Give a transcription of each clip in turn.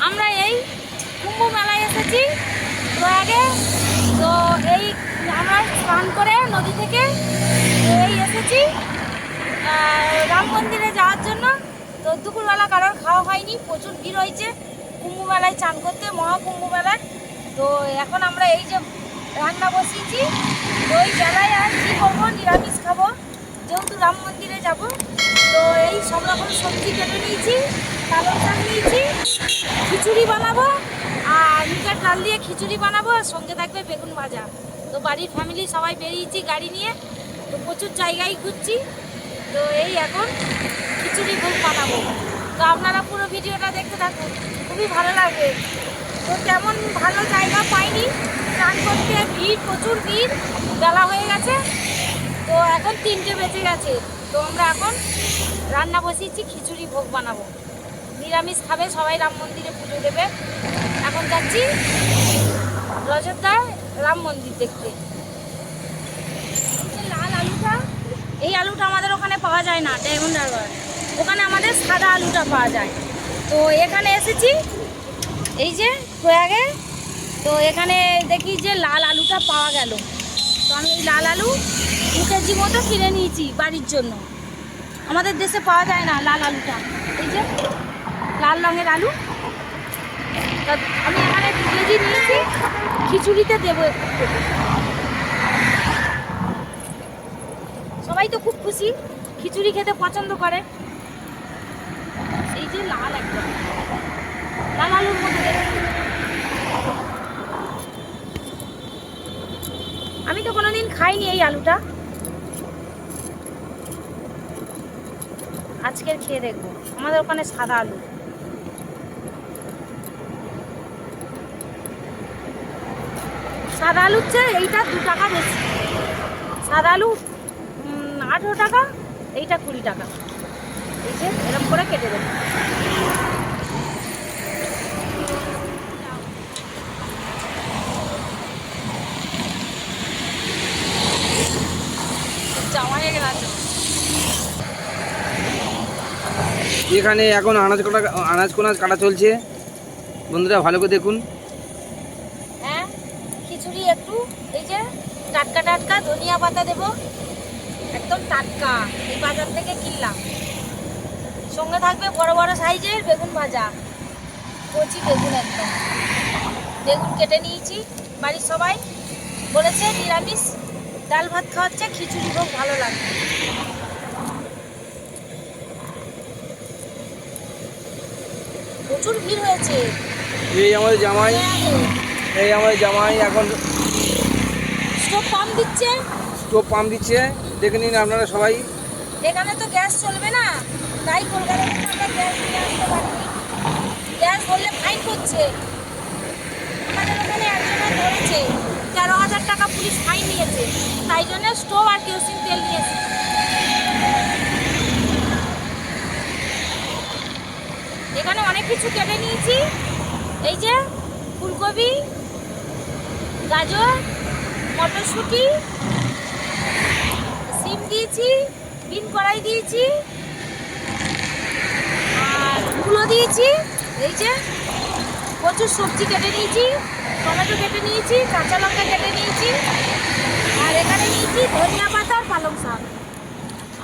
আমরা এই কুম্ভ মেলায় এসেছি প্রয়াগে। তো এই আমরা স্নান করে নদী থেকে এই এসেছি রাম মন্দিরে যাওয়ার জন্য। তো দুপুরবেলা কারোর খাওয়া হয়নি, প্রচুর ভিড় হয়েছে কুম্ভ মেলায় চান করতে, মহাকুম্ভ মেলায়। তো এখন আমরা এই যে রান্না বসিয়েছি, ওই বেলায় আর কী করবো, নিরামিষ খাবো যেহেতু রাম মন্দিরে যাব। তো এই সব রকম সবজি কেটে নিয়েছি, পালং শাক নিয়েছি, খিচুড়ি বানাবো আর মুগের ডাল দিয়ে খিচুড়ি বানাবো, আর সঙ্গে থাকবে বেগুন ভাজা। তো বাড়ির ফ্যামিলি সবাই বেরিয়েছি গাড়ি নিয়ে, তো প্রচুর জায়গায় ঘুরছি। তো এই এখন খিচুড়ি ভোগ বানাবো। তো আপনারা পুরো ভিডিওটা দেখতে থাকুন, খুবই ভালো লাগবে। তো তেমন ভালো জায়গা পাইনি স্নান করতে, ভিড়, প্রচুর ভিড়, বেলা হয়ে গেছে। তো এখন 3টে বেজে গেছে। তো আমরা এখন রান্না বসিয়েছি, খিচুড়ি ভোগ বানাবো। নিরামিষ খাবে সবাই, রাম মন্দিরে পুজো দেবে। এখন যাচ্ছি অযোধ্যায় রাম মন্দির দেখতে। লাল আলুটা, এই আলুটা আমাদের ওখানে পাওয়া যায় না, ডায়মন্ড হারবার, ওখানে আমাদের সাদা আলুটা পাওয়া যায়। তো এখানে এসেছি এই যে প্রয়াগে। তো এখানে দেখি যে লাল আলুটা পাওয়া গেল। তো আমি এই লাল আলু 2 কেজি মতো কিনে নিয়েছি বাড়ির জন্য। আমাদের দেশে পাওয়া যায় না লাল আলুটা, এই যে লাল রঙের আলু। তা আমি এখানে 2 কেজি নিয়েছি, খিচুড়িতে দেবো একটু। সবাই তো খুব খুশি, খিচুড়ি খেতে পছন্দ করে। এই যে লাল, একদম লাল আলুর মধ্যে। আমি তো কোনোদিন খাইনি এই আলুটা, আজকের খেয়ে দেখবো। আমাদের ওখানে সাদা আলু, সাদা আলুর চেয়ে এইটা 2 টাকা বেশি। সাদা আলু 18 টাকা, এইটা 20 টাকা। এই যে এরকম করে কেটে দেবো। এখানে এখন আনাজ কাটা চলছে, বন্ধুরা ভালো করে দেখুন। হ্যাঁ, খিচুড়ি একটু, এই যে টাটকা টাটকা ধনিয়া পাতা দেবো, একদম টাটকা, এই বাজার থেকে কিনলাম। সঙ্গে থাকবে বড় বড় সাইজের বেগুন ভাজা, কচি বেগুন, একদম বেগুন কেটে নিয়েছি। বাড়ির সবাই বলেছে নিরামিষ ডাল ভাত খাওয়াচ্ছে, খিচুড়ি খুব ভালো লাগে। প্রচুর ভিড় হয়েছে। এই আমাদের জামাই এখন স্টোভ পাম্প দিচ্ছে, দেখে নিন আপনারা সবাই। এখানে তো গ্যাস চলবে না, তাই কলকাতা থেকে আমরা গ্যাস নিয়ে আসতে পারিনি। গ্যাস ধরলে ফাইন করছে। আমাদের ওখানে একজনের ধরেছে 13,000 টাকা পুলিশ ফাইন নিয়েছে, তাই জন্য স্টোভ আর কেরোসিন তেল নিয়েছে। এখানে অনেক কিছু কেটে নিয়েছি, এই যে ফুলকপি, গাজর, মটরশুঁটি, সিম দিয়েছি, বিন কড়াই দিয়েছি, আর মূলো দিয়েছি। এই যে প্রচুর সবজি কেটে নিয়েছি, টমেটো কেটে নিয়েছি, কাঁচা লঙ্কা কেটে নিয়েছি, আর এখানে নিয়েছি ধনিয়া পাতা আর পালং শাক।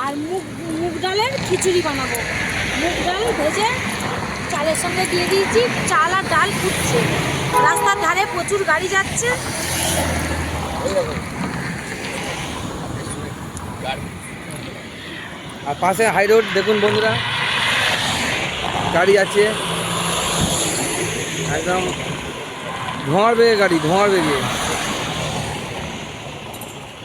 আর মুগ ডালের খিচুড়ি বানাবো। মুগ ডাল ভেজে চালের সঙ্গে দিয়ে দিয়েছি, চাল আর ডাল ফুটছে। রাস্তার ধারে প্রচুর গাড়ি যাচ্ছে। আর পাশে হাই রোড দেখুন বন্ধুরা, গাড়ি আছে একদম ধোঁয়ার বেগে, ধোঁয়ার বেগে।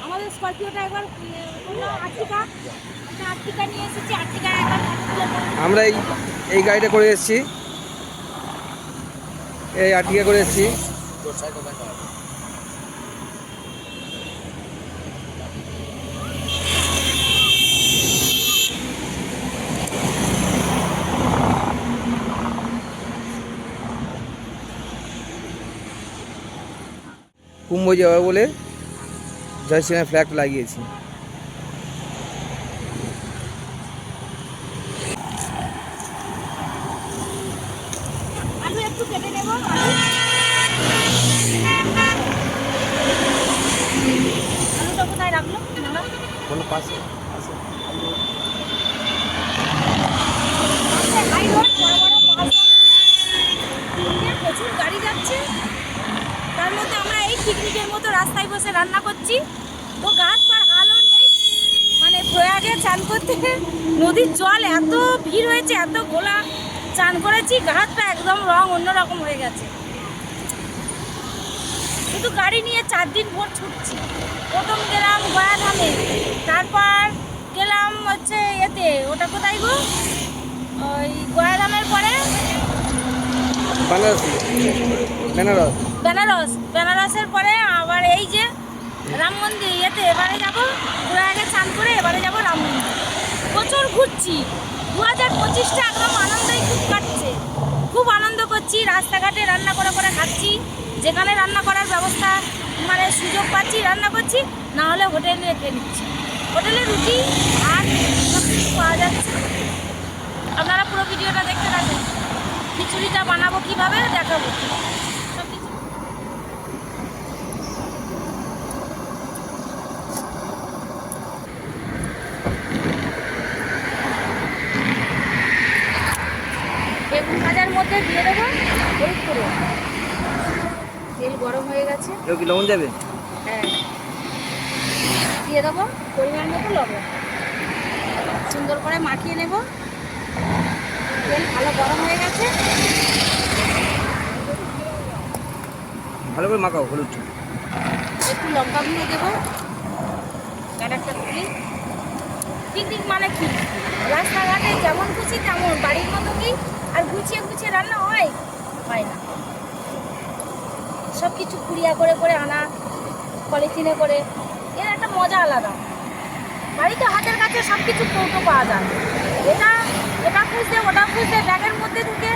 আমাদের স্করপিওটা একবার আর্টিকা নিয়ে এসেছি, আর্টিকা একবার আমরা এই গাড়িটা করে এসেছি, এই আর্টিকা করে এসেছি। কুম্ভ যাবে বলে জয় শ্রীরামের ফ্ল্যাগ লাগিয়েছি। আলু একটু কেটে নেব। আলুটা কোথায় রাখলো মামা? কোনো পাশে হাই রোড, বড় বড় বাস, প্রচুর গাড়ি যাচ্ছে। তার মধ্যে আমরা এই পিকনিকের মতো রাস্তায় বসে রান্না করছি। তো গাছ পার আলো নেই, মানে প্রয়াগে চান করতে নদীর জল এত ভিড় হয়েছে, এত গোলা চান করেছি, ঘাটটা একদম রং অন্যরকম হয়ে গেছে। শুধু গাড়ি নিয়ে 4 দিন ভোর ছুটছি। প্রথম গেলাম গয়াধামে, তারপর গেলাম হচ্ছে এতে, ওটা কোথায় গো, ওই গয়াধামের পরে বেনারস বেনারস বেনারসের পরে আবার এই যে রাম মন্দির, এতে এবারে যাবো প্রয়াগে চান করে, এবারে যাবো রাম মন্দির। প্রচুর ঘুরছি, 2025টা একদম আনন্দেই খুব কাটছে। খুব আনন্দ করছি, রাস্তাঘাটে রান্না করে করে খাচ্ছি, যেখানে রান্না করার ব্যবস্থা মানে সুযোগ পাচ্ছি রান্না করছি, না হলে হোটেলে খেয়ে নিচ্ছি। হোটেলে রুটি আর সব কিছু পাওয়া যাচ্ছে। আপনারা পুরো ভিডিওটা দেখতে থাকুন। খিচুড়িটা বানাবো কীভাবে দেখাবো সব কিছু। বেগুন ভাজার মধ্যে দিয়ে দেবো হলুদ করে। তেল গরম হয়ে গেছে, কেউ কি লবণ যাবে? হ্যাঁ দিয়ে দেবো পরিমাণ মতো লবণ, সুন্দর করে মাখিয়ে নেব। তেল ভালো গরম হয়ে গেছে, ভালো করে মাখাও হলুদ। একটু লঙ্কা গুঁড়ো দেবো, একটা তুলি। পিকনিক মানে কি, রাস্তাঘাটে যেমন খুশি তেমন, বাড়ির মতো কি আর গুছিয়ে গুছিয়ে রান্না হয়? হয় না। সব কিছু কুড়িয়া করে করে আনা, পলিথিনে করে, এর একটা মজা আলাদা। বাড়িতে হাতের কাছে সব কিছু কৌটো পাওয়া যায়। এটা এটা খুঁজতে ওটা খুঁজতে ব্যাগের মধ্যে ঢুকে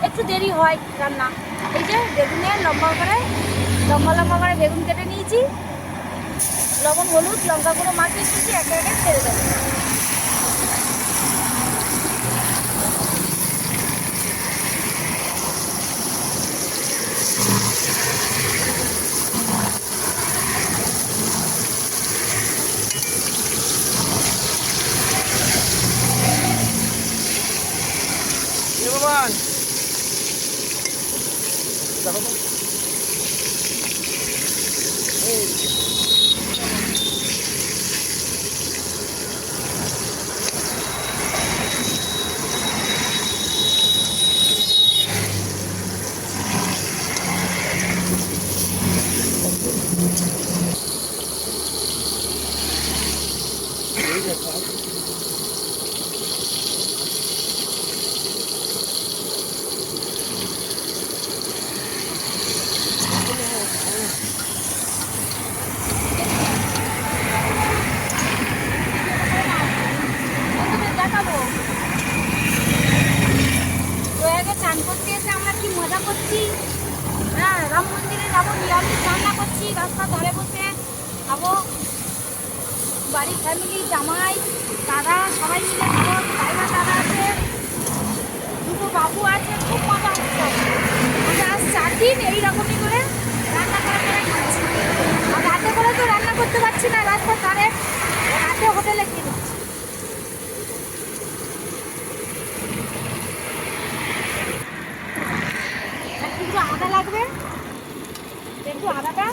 একটু দেরি হয় রান্না। এই যে বেগুনের লম্বা করে বেগুন কেটে নিয়েছি, লবণ হলুদ লঙ্কা গুঁড়ো মাখিয়ে দিয়েছি, একে একে ছেড়ে দেবো। ভগবান দেখাবো প্রয়াগে চান করতে এসে আমরা কি মজা করছি। হ্যাঁ, রাম মন্দিরে যাবো, নিরামিষ রান্না করছি, রাস্তার ধারে বসে খাবো। বাড়ির ফ্যামিলি, জামাই, দাদা সবাই মিলে খাবো। ড্রাইভার দাদা আছে, দুটো বাবু আছে, খুব মজা হচ্ছে। আমরা আজ 4 দিন এইরকমই করে রান্না করে করে খাচ্ছি। আর রাতে করে তো রান্না করতে পারছি না, রাস্তার ধারে রাতে হোটেলে কিনে একটু আদা লাগবে, একটু আদাটা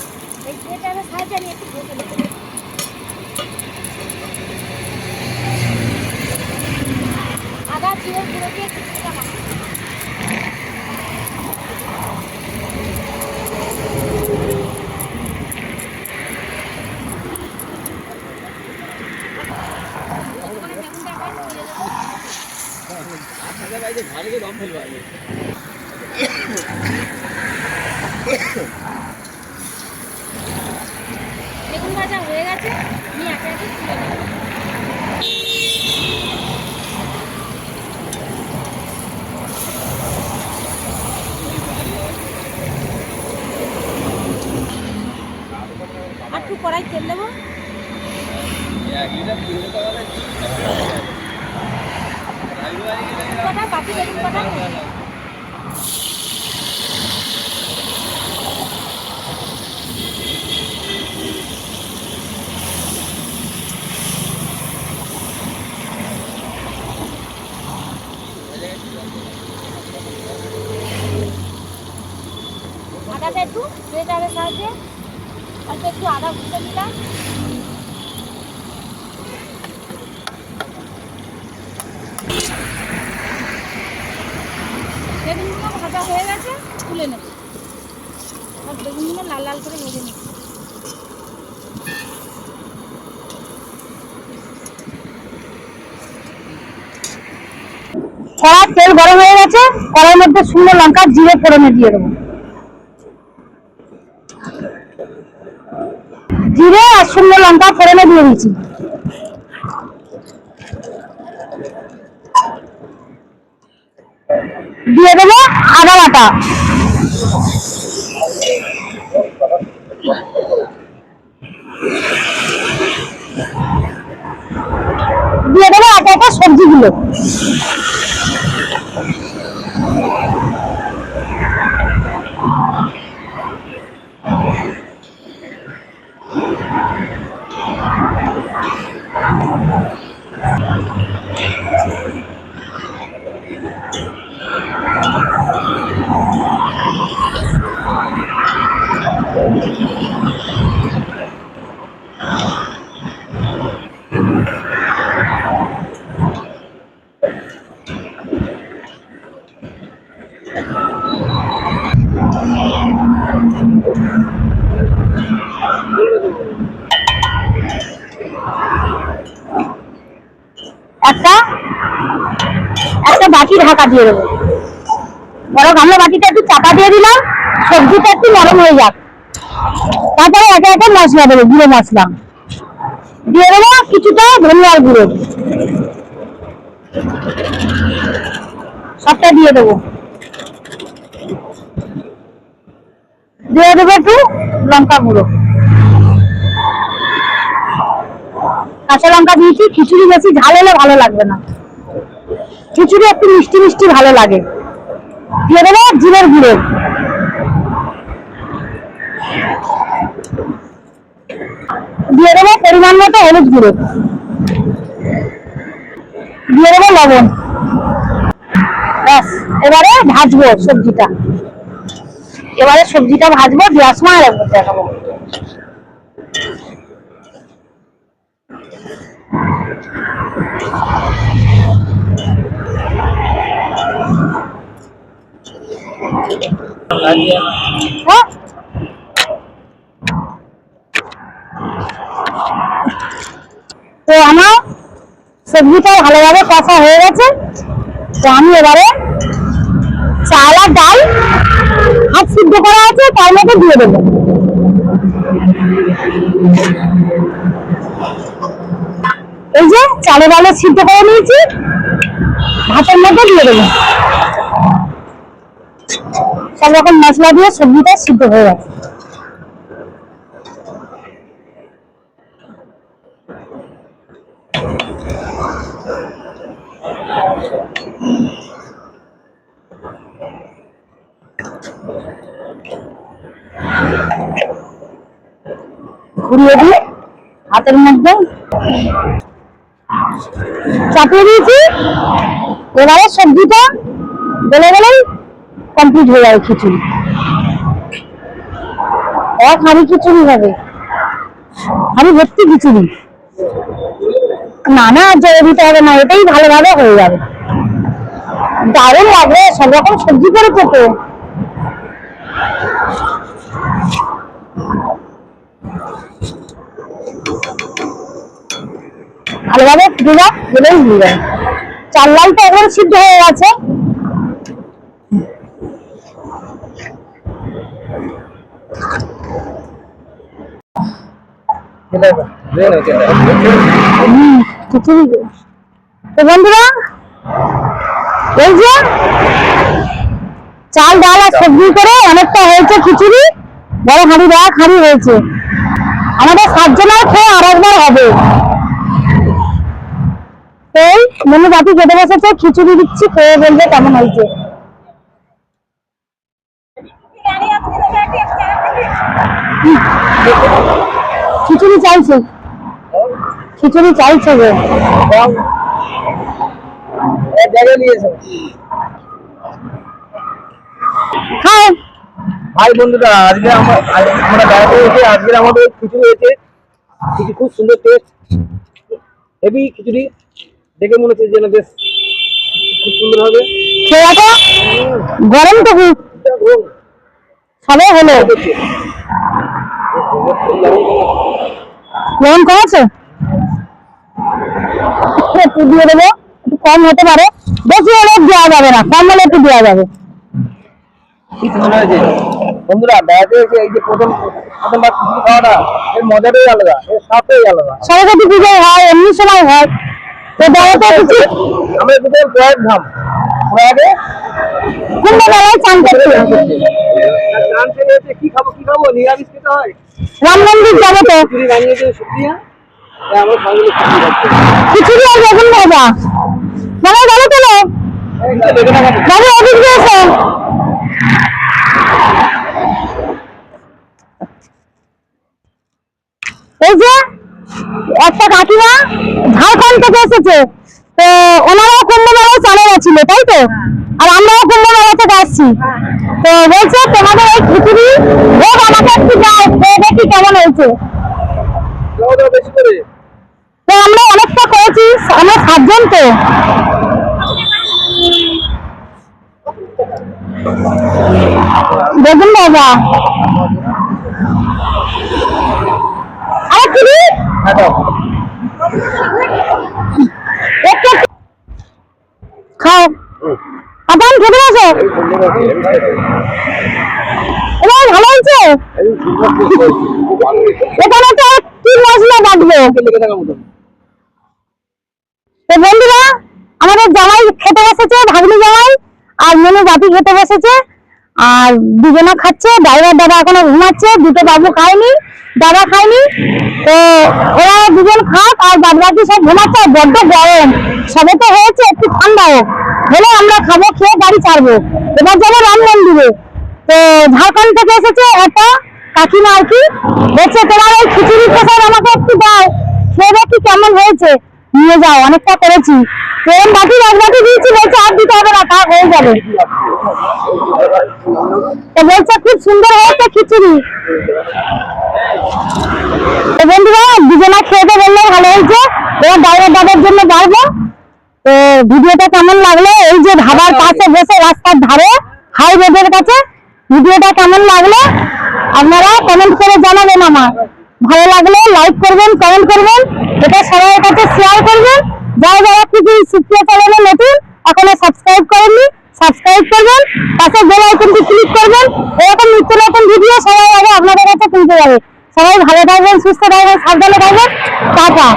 এই প্লেটের সাহায্যে আমি একটু ভেজে নেব। আদা জিরে গুঁড়ো দিয়ে কিছুটা মাখবো। বেগুন ভাজা হয়ে গেছে, আমি একে একে তুলে নেব। আর একটু কড়াই তেল দেবো। কটা বাকি বেগুন কটা আদাটা একটু গ্রেটারের সাহায্যে অল্প একটু আদা ভুষে দিলাম। বেগুনগুলো ভাজা হয়ে গেছে, তুলে নেব। সব বেগুনগুলো লাল লাল করে ভেজে নেব। কড়ার তেল গরম হয়ে গেছে, কড়াইয়ের মধ্যে শুকনো লঙ্কা জিরে ফোড়নে দিয়ে দেবো। জিরে আর শুকনো লঙ্কা ফোড়নে দিয়ে দিচ্ছি। দিয়ে দেবো আদা বাটা, দিয়ে দেবো একে একে সবজিগুলো। একটা একটা বাটি ঢাকা দিয়ে দেবো। বড় গামলা বাটিটা একটু চাপা দিয়ে দিলাম, সবজিটা একটু নরম হয়ে যাক। তারপরে একে একে মশলা দেবো, গুঁড়ো মশলা দিয়ে দেবো, কিছুটা ধনিয়ার গুঁড়ো সবটা দিয়ে দেবো। দিয়ে দেবো একটু লঙ্কা গুঁড়ো, কাঁচা লঙ্কা দিয়েছি। খিচুড়ি বেশি ঝাল হলে ভালো লাগবে না, খিচুড়ি একটু মিষ্টি মিষ্টি ভালো লাগে। দিয়ে দেবো জিরের গুঁড়ো, দিয়ে দেবো পরিমাণ মতো হলুদ গুঁড়ো, দিয়ে দেবো লবণ। ব্যাস, এবারে ভাজবো সবজিটা। এবারে সবজিটা ভাজবো, দেওয়ার সময় আর একবার দেখাবো। হ্যাঁ, তো আমার সবজিটা ভালোভাবে কষা হয়ে গেছে। তো আমি এবারে চাল আর ডাল হাফ সিদ্ধ করা আছে তার মধ্যে দিয়ে দেবো। এই যে চালের ডালে সিদ্ধ করে নিয়েছি, ভাতের মধ্যে দিয়ে দেবো। সব রকম মশলা দিয়ে সবজিটা সিদ্ধ হয়ে গেছে। ঘুরিয়ে দিয়ে হাতের মধ্যে চাপিয়ে দিয়েছি। এবারে সবজিটা গলে গেলেই কমপ্লিট হয়ে যাবে খিচুড়ি। এক হাঁড়ি খিচুড়ি হবে, হাঁড়ি ভর্তি খিচুড়ি। না না জলে দিতে হবে না, এটাই ভালোভাবে হয়ে যাবে। দারুণ লাগবে, সব রকম সবজি করেছে তো। ভালোভাবে ফুটে যাক, গেলেই হয়ে যাবে। চাল ডালটা একবার সিদ্ধ হয়ে গেছে। খিচুড়ি তো বন্ধুরা, এই যে চাল ডাল আর সবজি করে অনেকটা হয়েছে খিচুড়ি। বড় হাঁড়ি এক হাঁড়ি হয়েছে, আমাদের 7 জনের খেয়ে আর একবার হবে। এই মনে বাতি কেটে বসেছে, খিচুড়ি দিচ্ছি, খেয়ে বলবে কেমন হয়েছে। খিচুড়ি চাইছে, খিচুড়ি চাইছে গো। খাও। ভাই বন্ধুরা, আজকে আমরা বেড়াতে এসে আজকে আমাদের খিচুড়ি হয়েছে। খিচুড়ি খুব সুন্দর টেস্ট, হেভি খিচুড়ি। দেখে মনে হচ্ছে যেন বেশ খুব সুন্দর হবে। খেয়ে দেখো, গরম তো খুব, সবে হলো। লবণ কম আছে, একটু দিয়ে দেবো, একটু কম হতে পারে, বেশি হলে দেওয়া যাবে না, কম হলে একটু দেওয়া যাবে। কি মনে হয়েছে বন্ধুরা? বেড়াতে এসে এই যে প্রথমবার খিচুড়ি খাওয়াটা, এর মজাটাই আলাদা, এর স্বাদটাই আলাদা। সরস্বতী পুজোয় হয়, এমনি সময় হয়, তো বেড়াতে কিছু আমরা দুটোর প্রয়াগ ধাম, প্রয়াগে কুম্ভ মেলায় চান করতে চান ফেলে এসে কি খাবো নিরামিষ খেতে হয়। রাম মন্দির যাবো তো, খিচুড়ি বানিয়েছে শুক্রিয়া। আমরা সঙ্গে খিচুড়ি খাচ্ছি। খিচুড়ি আর বেগুন ভাজা মানে গেলো চলো বাবু অফিস গিয়েছে। এই যে একটা কাকিমা ঝাড়খণ্ড থেকে এসেছে, তো ওনারাও কুম্ভ মেলায় চালে গেছিল তাই তো, আর আমরাও কুম্ভ মেলা থেকে আসছি, তো বলছে তোমাদের এই খিচুড়ি ভোগ আমাকে একটু দাও, খেয়ে দেখি কেমন হয়েছে। খাওয়া দাওয়া বেশি করে। তো আমরা অনেকটা করেছি, আমরা 7 জন তো। বেগুন ভাজা আরে কিরি হ্যাঁ দাও। একটু খাও, আপন খেতে বসো, এবার ভালো হয়েছে। এখানে তো কি মশলা বাটবো। তো বন্ধুরা, আমাদের জামাই খেতে বসেছে, ভাগ্নি জামাই আর মেনু বাতি খেতে বসেছে, আর দুজনা খাচ্ছে। ড্রাইভার দাদা এখনো ঘুমাচ্ছে, দুটো বাবু খায়নি, দাদা খায়নি, তো ওরা দুজন খাক, আর বাদ বাকি সব ঘুমাচ্ছে। আর বড্ড গরম, সবে তো হয়েছে, একটু ঠান্ডা হোক, হলে আমরা খাবো, খেয়ে গাড়ি ছাড়বো। এবার যাবো রাম মন্দিরে। তো ঝাড়খণ্ড থেকে এসেছে একটা কাকিমা আর কি, বলছে তোমার ওই খিচুড়ি প্রসাদ আমাকে একটু দাও, খেয়ে দেখি কেমন হয়েছে, নিয়ে যাও, অনেকটা করেছি। ট্রেন বাকি এক বাকি দিয়েছি, বলছে আর দিতে হবে না, তা হয়ে যাবে। তো বলছে খুব সুন্দর হয়েছে খিচুড়ি। তো বন্ধুরা, দুজনা খেতে বললে ভালো হয়েছে, এবার ড্রাইভার দাদার জন্য বাড়বো। তো ভিডিওটা কেমন লাগলো, এই যে ধাবার পাশে বসে রাস্তার ধারে হাই রোডের কাছে, ভিডিওটা কেমন লাগলো আপনারা কমেন্ট করে জানাবেন। আমার ভালো লাগলে লাইক করবেন, কমেন্ট করবেন, এটা সবার কাছে শেয়ার করবেন। যারা যারা কিছু সুপ্রিয়া চ্যানেলে নতুন এখনো সাবস্ক্রাইব করেননি, সাবস্ক্রাইব করবেন, পাশে বেল আইকনটি ক্লিক করবেন। এরকম নিত্য নতুন ভিডিও সবার আগে আপনাদের কাছে পৌঁছে যাবে। সবাই ভালো থাকবেন, সুস্থ থাকবেন, সাবধানে থাকবেন, টাটা।